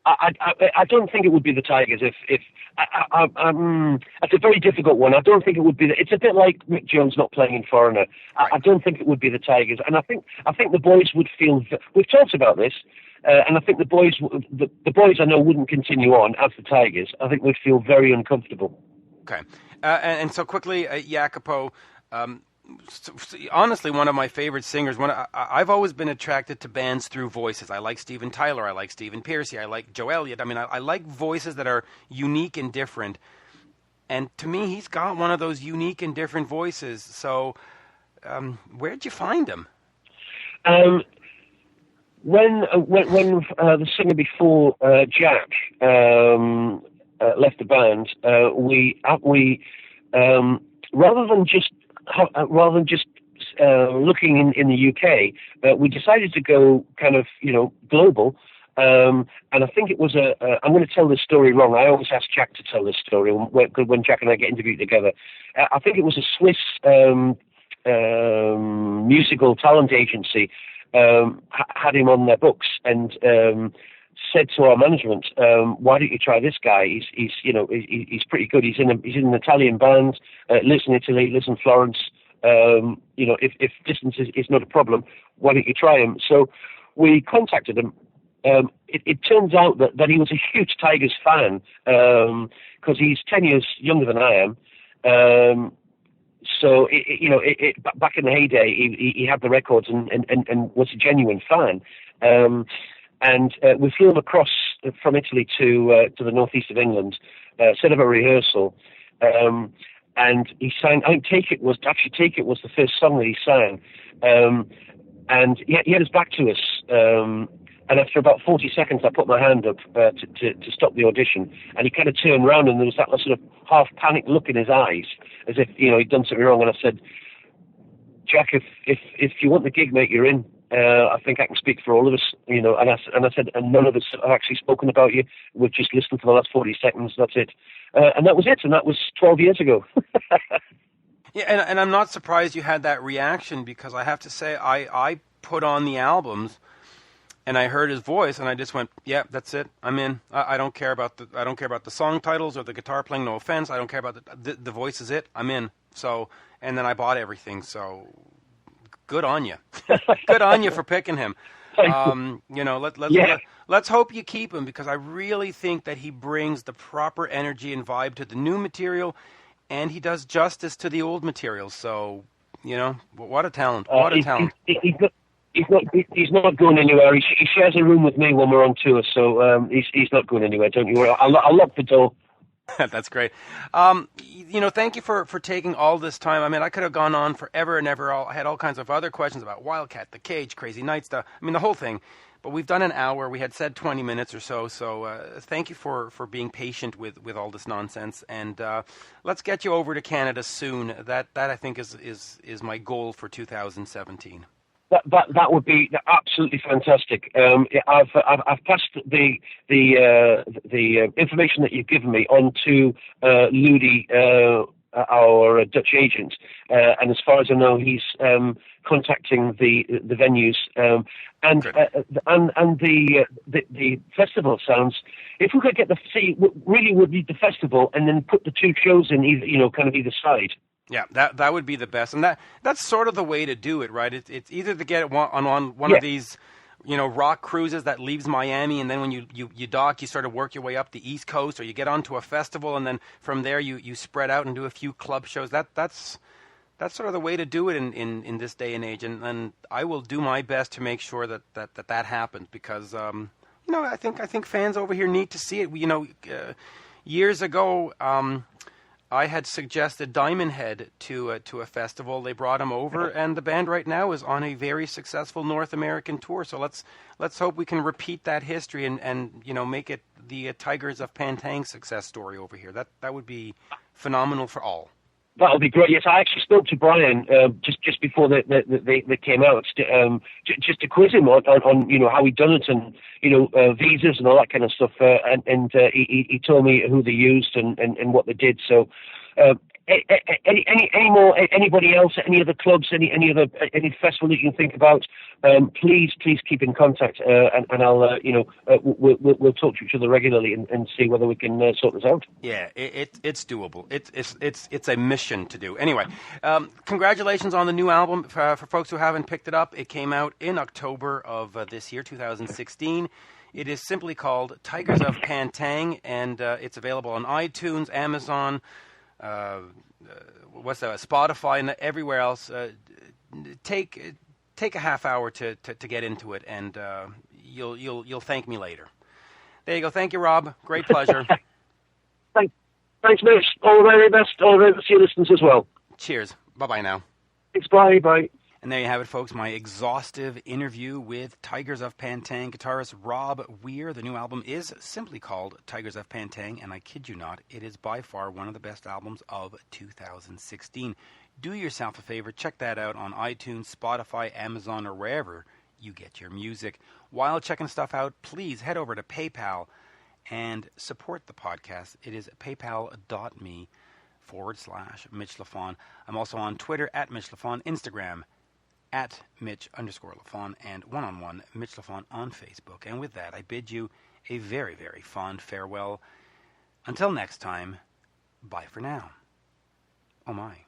I don't think it would be the Tygers. If that's a very difficult one. I don't think it would be. It's a bit like Mick Jones not playing in Foreigner. Right. I don't think it would be the Tygers, and I think the boys would feel. We've talked about this. And I think the boys I know wouldn't continue on as the Tygers. I think would feel very uncomfortable. Okay, and so quickly, Jacopo. Honestly, one of my favorite singers. I've always been attracted to bands through voices. I like Steven Tyler. I like Stephen Pearcy. I like Joe Elliott. I mean, I like voices that are unique and different. And to me, he's got one of those unique and different voices. So, where'd you find him? When the singer before Jack left the band, we rather than just looking in the UK, we decided to go kind of, global. And I think it was I'm going to tell this story wrong. I always ask Jack to tell this story when Jack and I get interviewed together. I think it was a Swiss musical talent agency had him on their books and said to our management, "Why don't you try this guy? He's pretty good. He's in an Italian band, lives in Italy, lives in Florence. If distance is not a problem, why don't you try him?" So we contacted him. It turns out that he was a huge Tygers fan because he's 10 years younger than I am. So back in the heyday, he had the records and was a genuine fan. And we flew him across from Italy to the northeast of England, set up a rehearsal, and he sang. I think "Take It" was the first song that he sang, and he had his back to us. And after about 40 seconds, I put my hand up to stop the audition, and he kind of turned around, and there was that sort of half panicked look in his eyes, as if he'd done something wrong. And I said, "Jack, if you want the gig, mate, you're in. I think I can speak for all of us, And I said, and none of us have actually spoken about you. We've just listened for the last 40 seconds. That's it." And that was it. And that was 12 years ago. Yeah, and I'm not surprised you had that reaction, because I have to say I put on the albums. And I heard his voice, and I just went, "Yeah, that's it. I'm in. I don't care about the song titles or the guitar playing. No offense. I don't care about the voice. Is it? I'm in." So, and then I bought everything. So, good on you. Good on you for picking him. Let's hope you keep him, because I really think that he brings the proper energy and vibe to the new material, and he does justice to the old material. So, what a talent! What a talent! He's not going anywhere. He shares a room with me when we're on tour, so he's not going anywhere. Don't you worry. I'll lock the door. That's great. Thank you for taking all this time. I mean, I could have gone on forever and ever. I had all kinds of other questions about Wildcat, The Cage, Crazy Night stuff. I mean, the whole thing. But we've done an hour. We had said 20 minutes or so. So thank you for being patient with all this nonsense. And let's get you over to Canada soon. That I think is my goal for 2017. That would be absolutely fantastic. I've passed the information that you've given me on to Ludi, our Dutch agent, and as far as I know, he's contacting the venues and the festival sounds. If we could get really would need the festival and then put the two shows in either side. Yeah, that would be the best, and that's sort of the way to do it, right? It's either to get it on one of these, rock cruises that leaves Miami, and then when you dock, you sort of work your way up the East Coast, or you get onto a festival, and then from there you spread out and do a few club shows. That's sort of the way to do it in this day and age, and I will do my best to make sure that happens, because I think fans over here need to see it. Years ago. I had suggested Diamond Head to a festival. They brought him over, and the band right now is on a very successful North American tour. So let's hope we can repeat that history and make it the Tygers of Pan Tang success story over here. That would be phenomenal for all. That would be great. Yes, I actually spoke to Brian just before they came out, just to quiz him on how he'd done it and visas and all that kind of stuff. And he told me who they used and what they did. So anybody else, any other clubs, any festival that you can think about, please keep in contact, and I'll we'll talk to each other regularly and see whether we can sort this out. Yeah, it's doable. It's a mission to do. Anyway, congratulations on the new album. For folks who haven't picked it up, it came out in October of this year, 2016. It is simply called Tygers of Pan Tang, and it's available on iTunes, Amazon, Spotify, and everywhere else. Take a half hour to get into it, and you'll thank me later. There you go. Thank you, Rob. Great pleasure. Thanks, Mitch. All the very best. All the very best to your listeners as well. Cheers. Bye-bye now. Thanks. Bye. And there you have it, folks, my exhaustive interview with Tygers of Pan Tang guitarist Robb Weir. The new album is simply called Tygers of Pan Tang, and I kid you not, it is by far one of the best albums of 2016. Do yourself a favor, check that out on iTunes, Spotify, Amazon, or wherever you get your music. While checking stuff out, please head over to PayPal and support the podcast. It is paypal.me/Mitch Lafon. I'm also on Twitter at Mitch Lafon, Instagram at Mitch_Lafon, and one-on-one Mitch Lafon on Facebook. And with that, I bid you a very, very fond farewell. Until next time, bye for now. Oh my.